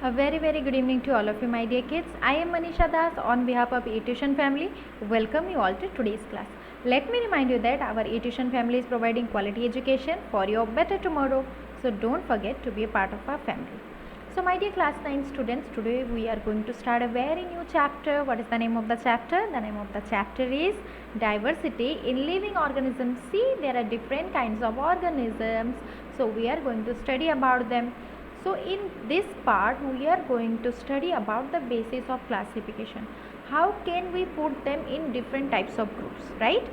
A very good evening to all of you, my dear kids. I am Manisha Das on behalf of eTuition family. Welcome you all to today's class. Let me remind you that our eTuition family is providing quality education for your better tomorrow. So don't forget to be a part of our family. So my dear class 9 students, today we are going to start a very new chapter. What is the name of the chapter? The name of the chapter is diversity in living organisms. See, there are different kinds of organisms. So we are going to study about them. So in this part we are going to study about the basis of classification. How can we put them in different types of groups, right?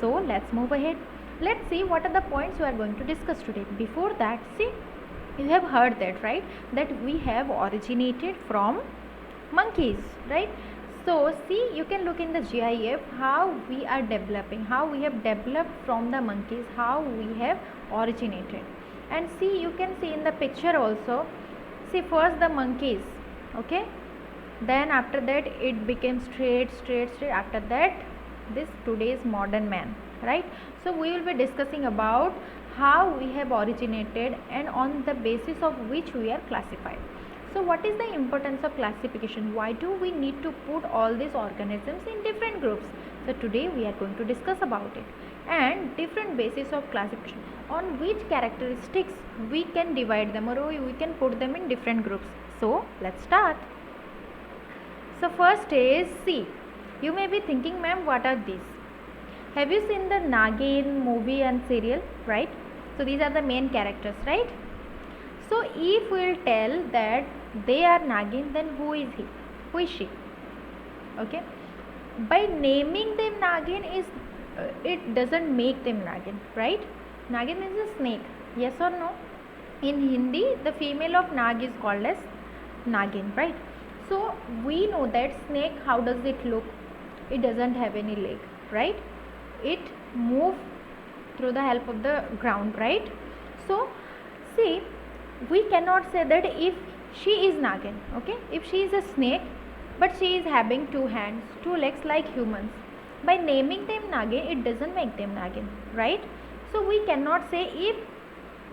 So let's move ahead. Let's see what are the points we are going to discuss today. Before that, see, you have heard that, right? That we have originated from monkeys, right? So see, you can look in the GIF how we are developing, how we have developed from the monkeys, how we have originated. And see, you can see in the picture also, see, first the monkeys, okay, then after that it became straight, after that this today's modern man, right? So we will be discussing about how we have originated and on the basis of which we are classified. So what is the importance of classification? Why do we need to put all these organisms in different groups? So today we are going to discuss about it and different basis of classification, on which characteristics we can divide them or we can put them in different groups. So let's start. So first is, see, you may be thinking, ma'am, what are these? Have you seen the Nagin movie and serial, right? So these are the main characters, right? So if we will tell that they are Nagin, then who is he? Who is she? Okay. By naming them Nagin is it doesn't make them Nagin, right? Nagin is a snake, yes or no? In Hindi, the female of Nag is called as Nagin, right? So we know that snake, how does it look? It doesn't have any leg, right? It moves through the help of the ground, right? So see, we cannot say that if she is Nagin, okay, if she is a snake but she is having two hands, two legs like humans, by naming them Nagin, it doesn't make them Nagin, right? So we cannot say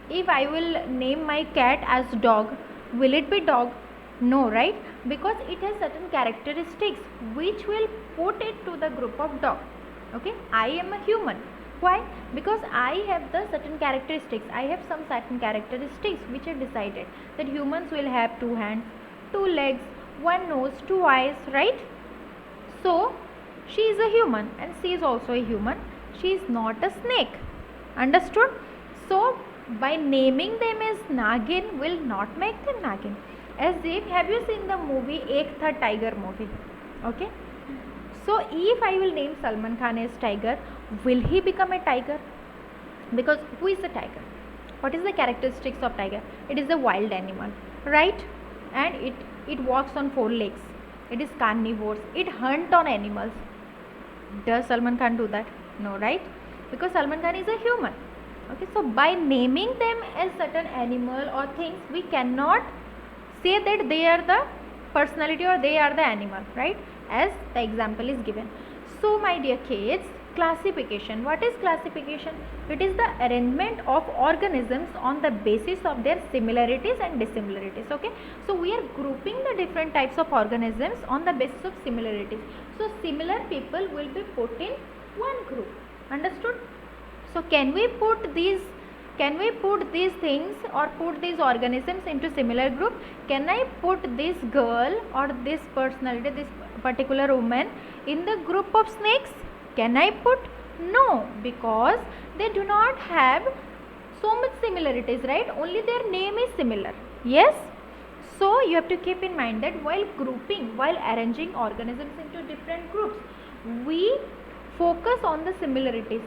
if I will name my cat as dog, will it be dog? No, right? Because it has certain characteristics which will put it to the group of dog. Okay, I am a human. Why? Because I have the certain characteristics. I have some certain characteristics which are decided that humans will have two hands, two legs, one nose, two eyes, right? So she is a human and she is also a human. She is not a snake. Understood? So by naming them as Nagin will not make them Nagin. As if, have you seen the movie Ek Tha Tiger movie? Okay. So if I will name Salman Khan as tiger, will he become a tiger? Because who is a tiger? What is the characteristics of tiger? It is a wild animal, right? And it walks on four legs. It is carnivores. It hunts on animals. Does Salman Khan do that? No, right? Because Salman Khan is a human. Okay, so by naming them as certain animal or things, we cannot say that they are the personality or they are the animal, right? As the example is given. So my dear kids, classification. What is classification? It is the arrangement of organisms on the basis of their similarities and dissimilarities. Okay, so we are grouping the different types of organisms on the basis of similarities. So similar people will be put in one group. Understood? So can we put these things or put these organisms into similar group? Can I put this girl or this personality, this particular woman in the group of snakes? Can I put? No, because they do not have so much similarities, right? Only their name is similar. Yes? So you have to keep in mind that while grouping, while arranging organisms into different groups, we focus on the similarities.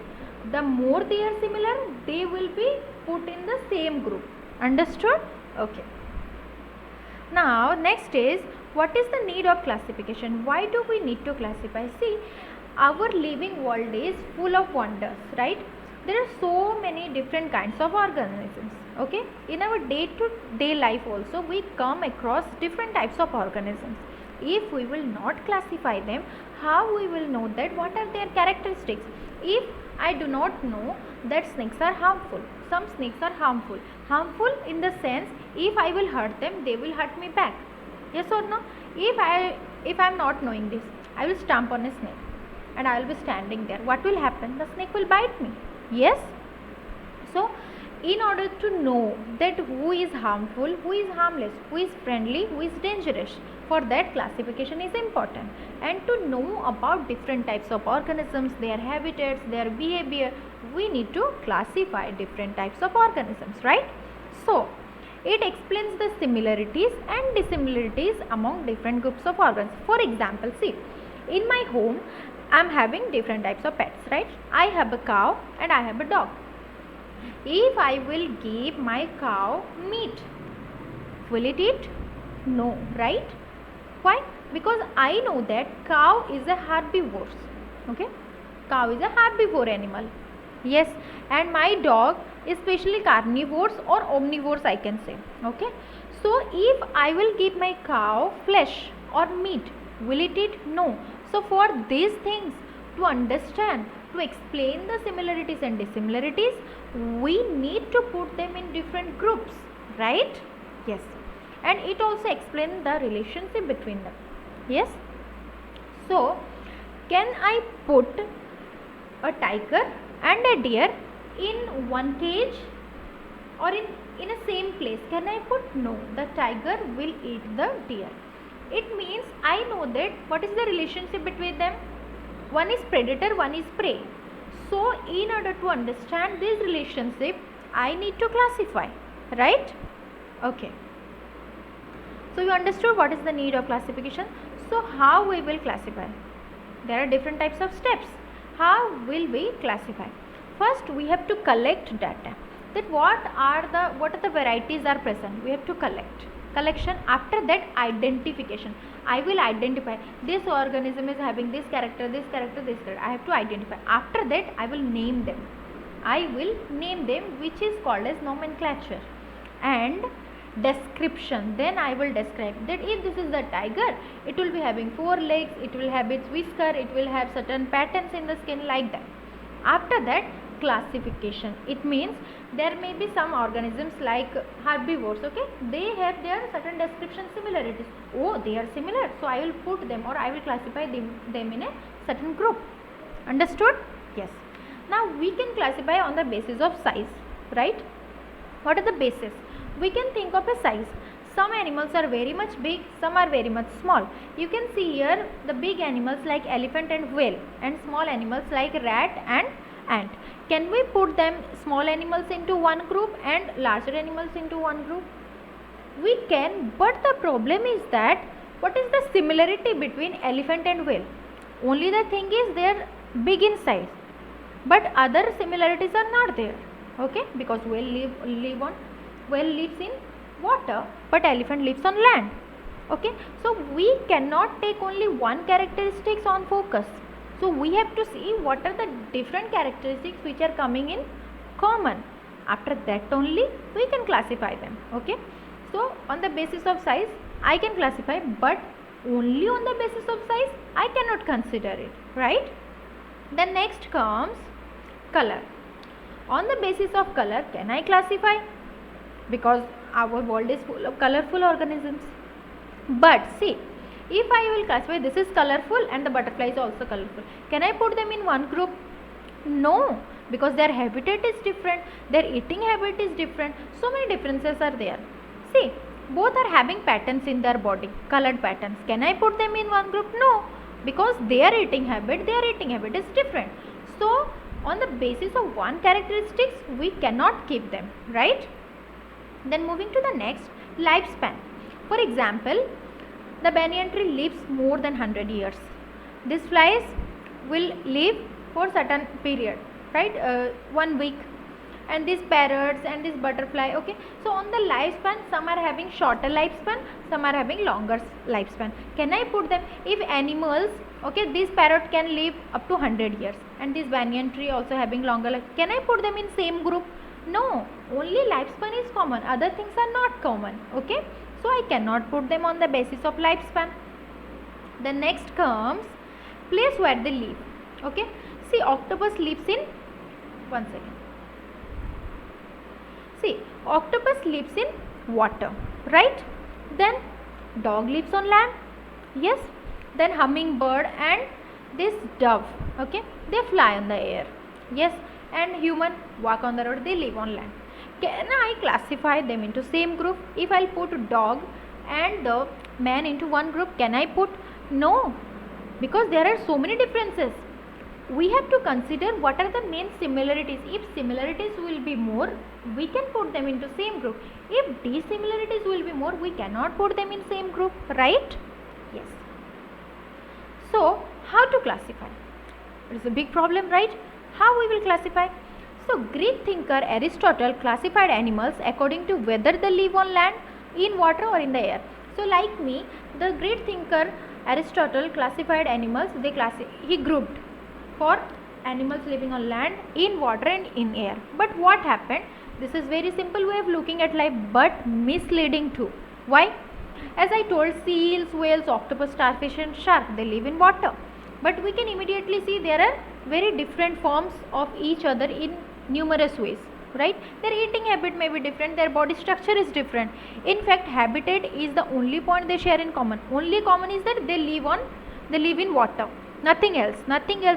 The more they are similar, they will be put in the same group. Understood? Okay. Now next is, what is the need of classification? Why do we need to classify? See, our living world is full of wonders, right? There are so many different kinds of organisms. Okay, in our day-to-day life also we come across different types of organisms. If we will not classify them, how we will know that what are their characteristics? If I do not know that snakes are harmful, some snakes are harmful in the sense if I will hurt them, they will hurt me back. Yes or no? If I am not knowing this, I will stamp on a snake and I will be standing there. What will happen? The snake will bite me. Yes. So in order to know that who is harmful, who is harmless, who is friendly, who is dangerous, for that classification is important. And to know about different types of organisms, their habitats, their behavior, we need to classify different types of organisms, right? So it explains the similarities and dissimilarities among different groups of organs. For example, see, in my home I am having different types of pets, right? I have a cow and I have a dog. If I will give my cow meat, will it eat? No, right? Why? Because I know that cow is a herbivore. Okay? Cow is a herbivore animal. Yes, and my dog is especially carnivores or omnivores, I can say. Okay? So if I will give my cow flesh or meat, will it eat? No. So for these things, to understand, to explain the similarities and dissimilarities, we need to put them in different groups, right? Yes. And it also explains the relationship between them. Yes. So can I put a tiger and a deer in one cage or in a same place? Can I put? No, the tiger will eat the deer. It means I know that what is the relationship between them. One is predator, one is prey. So in order to understand this relationship, I need to classify, right? Okay. So you understood what is the need of classification. So how we will classify? There are different types of steps. How will we classify? First we have to collect data. That what are the varieties are present. We have to collection. After that, identification. I will identify this organism is having this character, this character, this character. I have to identify. After that, I will name them. Which is called as nomenclature. And description. Then I will describe that if this is the tiger, it will be having 4 legs, it will have its whisker, it will have certain patterns in the skin, like that. After that, classification. It means there may be some organisms like herbivores, okay, they have their certain description similarities. Oh, they are similar, so I will put them, or I will classify them in a certain group. Understood? Yes. Now we can classify on the basis of size, right? What are the basis? We can think of a size. Some animals are very much big, some are very much small. You can see here the big animals like elephant and whale, and small animals like rat and ant. Can we put them, small animals, into one group and larger animals into one group? We can, but the problem is that what is the similarity between elephant and whale? Only the thing is they are big in size, but other similarities are not there. Okay, because whale lives in water, but elephant lives on land. Okay, so we cannot take only one characteristics on focus. So we have to see what are the different characteristics which are coming in common. After that only we can classify them. Okay, so on the basis of size I can classify, but only on the basis of size I cannot consider it, right? Then next comes color. On the basis of color, can I classify? Because our world is full of colorful organisms. But see, if I will classify this is colorful and the butterfly is also colorful, can I put them in one group? No, because their habitat is different, their eating habit is different, so many differences are there. See, both are having patterns in their body, colored patterns. Can I put them in one group? No, because their eating habit is different. So on the basis of one characteristics we cannot keep them, right? Then moving to the next, lifespan. For example, the banyan tree lives more than 100 years. These flies will live for certain period, right? 1 week. And these parrots and this butterfly, okay. So on the lifespan, some are having shorter lifespan, some are having longer lifespan. Can I put them? If animals, okay, this parrot can live up to 100 years and this banyan tree also having longer life, can I put them in same group? No, only lifespan is common, other things are not common, okay. So I cannot put them on the basis of lifespan. The next comes place where they live. Okay, see, octopus lives in, one second. See, octopus lives in water, right? Then Dog lives on land. Yes. Then hummingbird and this dove, okay, they fly on the air. Yes. And human walk on the road, they live on land. Can I classify them into same group? If I'll put dog and the man into one group, can I put? No, because there are so many differences. We have to consider what are the main similarities. If similarities will be more, we can put them into same group. If dissimilarities will be more, we cannot put them in same group, right? Yes. So how to classify? It is a big problem, right? How we will classify? So Greek thinker Aristotle classified animals according to whether they live on land, in water or in the air. So like me, the Greek thinker Aristotle classified animals, he grouped for animals living on land, in water and in air. But what happened? This is very simple way of looking at life, but misleading too. Why? As I told, seals, whales, octopus, starfish and shark, they live in water. But we can immediately see there are very different forms of each other in numerous ways, right? Their eating habit may be different, their body structure is different. In fact, habitat is the only point they share in common. Only common is that they live in water. Nothing else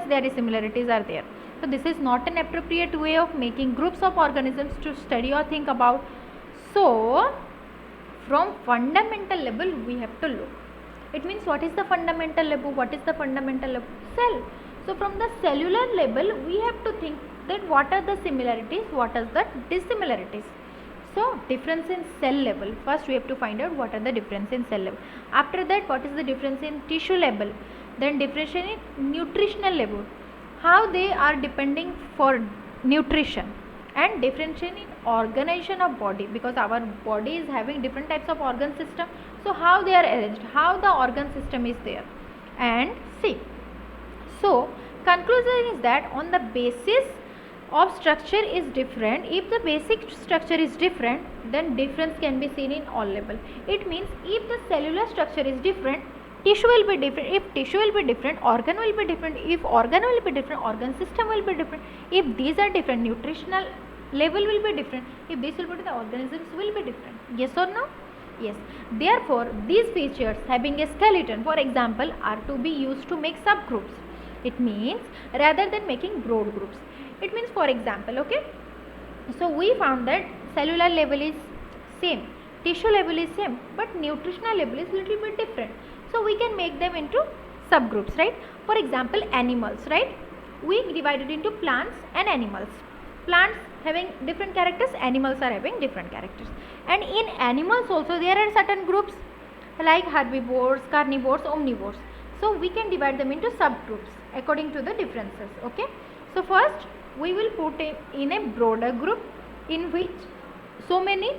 there is similarities are there. So this is not an appropriate way of making groups of organisms to study or think about. So from fundamental level we have to look. It means what is the fundamental level? What is the fundamental level? Cell. So from the cellular level we have to think that what are the similarities, what are the dissimilarities. So difference in cell level. First we have to find out what are the difference in cell level. After that, what is the difference in tissue level. Then difference in nutritional level. How they are depending for nutrition. And differentiation in organization of body, because our body is having different types of organ system. So how they are arranged, how the organ system is there. And see. So conclusion is that on the basis of structure is different, if the basic structure is different, then difference can be seen in all level. It means if the cellular structure is different, tissue will be different. If tissue will be different, organ will be different. If organ will be different, organ system will be different. If these are different, nutritional level will be different. If this will be, the organisms will be different. Yes or no? Yes. Therefore, these features having a skeleton, for example, are to be used to make subgroups. It means rather than making broad groups. It means, for example, okay, so we found that cellular level is same, tissue level is same, but nutritional level is little bit different. So we can make them into subgroups, right? For example, animals, right? We divided into plants and animals. Plants having different characters, animals are having different characters. And in animals also there are certain groups like herbivores, carnivores, omnivores. So we can divide them into subgroups according to the differences, okay? So first we will put in a broader group in which so many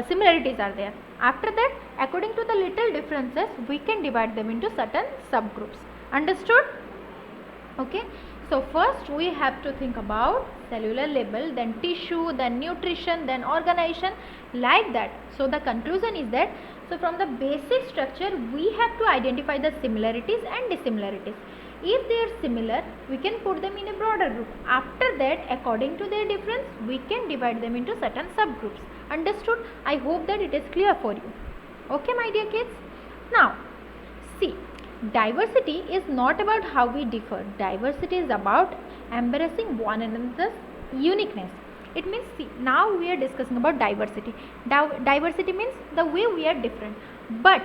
similarities are there. After that, according to the little differences, we can divide them into certain subgroups. Understood? Okay. So first we have to think about cellular level, then tissue, then nutrition, then organization, like that. So the conclusion is that, so from the basic structure we have to identify the similarities and dissimilarities. If they are similar, we can put them in a broader group. After that, according to their difference, we can divide them into certain subgroups. Understood? I hope that it is clear for you. Okay, my dear kids? Now, see, diversity is not about how we differ. Diversity is about embracing one another's uniqueness. It means, see, now we are discussing about diversity. Diversity means the way we are different. But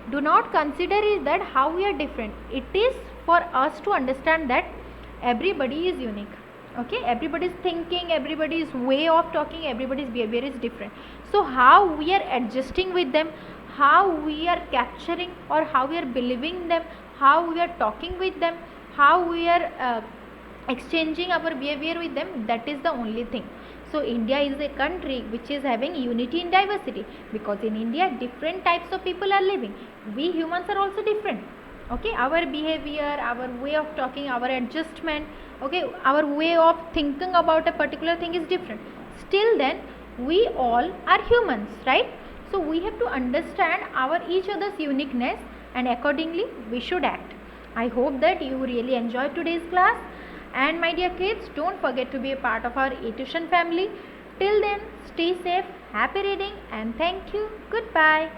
do not consider is that how we are different. It is for us to understand that everybody is unique. Okay, everybody's thinking, everybody's way of talking, everybody's behavior is different. So how we are adjusting with them, how we are capturing or how we are believing them, how we are talking with them, how we are exchanging our behavior with them, that is the only thing. So India is a country which is having unity in diversity, because in India different types of people are living. We humans are also different. Okay, our behavior, our way of talking, our adjustment, okay, our way of thinking about a particular thing is different. Still then we all are humans, right? So we have to understand our each other's uniqueness, and accordingly we should act. I hope that you really enjoyed today's class. And my dear kids, don't forget to be a part of our eTuition family. Till then, stay safe, happy reading, and thank you. Goodbye.